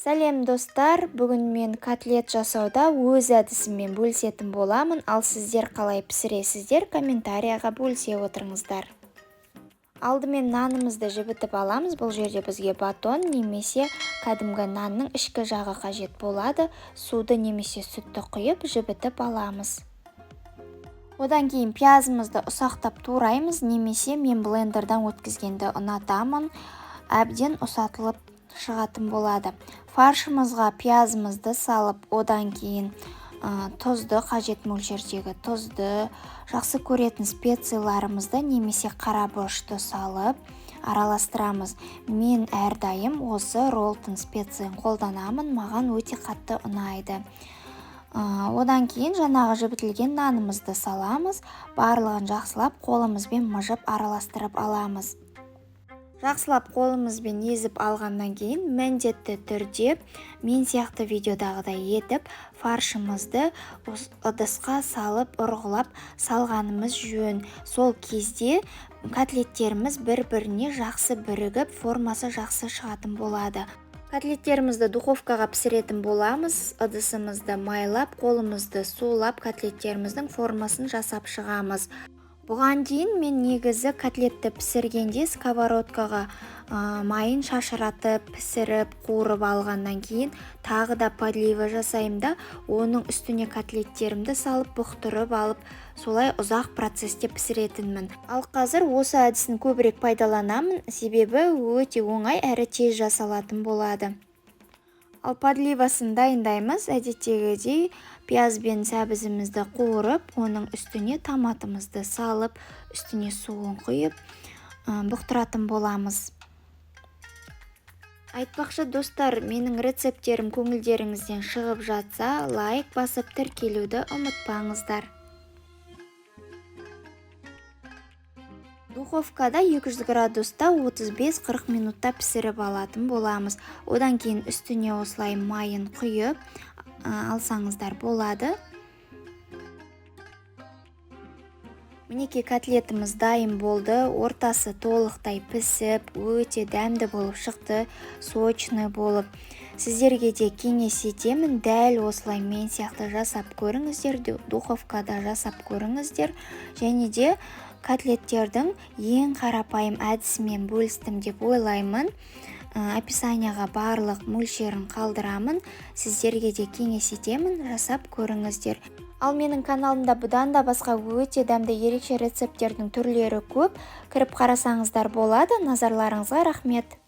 Сәлем достар, бүгін мен котлет жасауда өз әдісіммен бөлісетін боламын, ал сіздер қалай пісіресіздер, комментарияға бөлісе отырыңыздар. Алдымен нанымызды жібітіп аламыз, бұл жерде бізге батон немесе кәдімгі нанның ішкі жағы қажет болады. Суды немесе сүтті құйып жібітіп аламыз. Одан кейін пиязымызды ұсақтап тураймыз, немесе мен блендердан өткізгенді ұнатамын, әбден ұсатылып шығатын болады. Фаршымызға пиязымызды салып, одан кейін тұзды, қажет мөлшердегі тұзды, жақсы көретін специяларымызды немесе қарабошты салып араластырамыз. Мен әрдайым осы Роллтон специясын қолданамын, маған өте қатты ұнайды. Одан кейін жаңағы жібітілген нанымызды саламыз, барлығын жақсылап қолымызбен мыжып араластырып аламыз. Жақсылап қолымызбен езіп алғаннан кейін міндетті түрде мен сияқты видеодағыдай етіп фаршымызды ыдысқа салып ұрғылап салғанымыз жөн. Сол кезде котлеттеріміз бір-біріне жақсы бірігіп, формасы жақсы шығатын болады. Котлеттерімізді духовкаға пісіретін боламыз. Ыдысымызды майлап, қолымызды сулап, котлеттеріміздің формасын жасап шығамыз. Бұған дейін мен негізі котлетті пісіргенде сковородкаға майын шашыратып, пісіріп, қуырып алғаннан кейін тағы да подлива жасаймын да, оның үстіне котлеттерімді салып, бұқтырып алып, солай ұзақ процесте пісіретінмін. Ал қазір осы әдісін көбірек пайдаланамын, себебі өте оңай әрі тез жасалатын болады. Ал подливасын дайындаймыз. Әдеттегідей пияз бен сәбізімізді қуырып, оның үстіне томатымызды салып, үстіне суын құйып, бұқтыратын боламыз. Айтпақшы достар, менің рецептерім көңілдеріңізден шығып жатса, лайк басып тіркелуді ұмытпаңыздар. Духовкада 200 градуста 35-40 минутта пісіріп алатын боламыз. Одан кейін үстіне осылай майын құйып алсаңыздар болады. Мінекей котлетіміз дайын болды. Ортасы толықтай пісіп, өте дәмді болып шықты, сочный болып. Сіздерге де кеңес етемін, дәл осылай мен сияқты жасап көріңіздер, духовкада жасап көріңіздер. Және де котлеттердің ең қарапайым әдісімен бөлістім деп ойлаймын. Описанияға барлық мөлшерін қалдырамын. Сіздерге де кеңес етемін, жасап көріңіздер. Ал менің каналымда бұдан да басқа өте дәмді ерекше рецептердің түрлері көп. Кіріп қарасаңыздар болады. Назарларыңызға рахмет.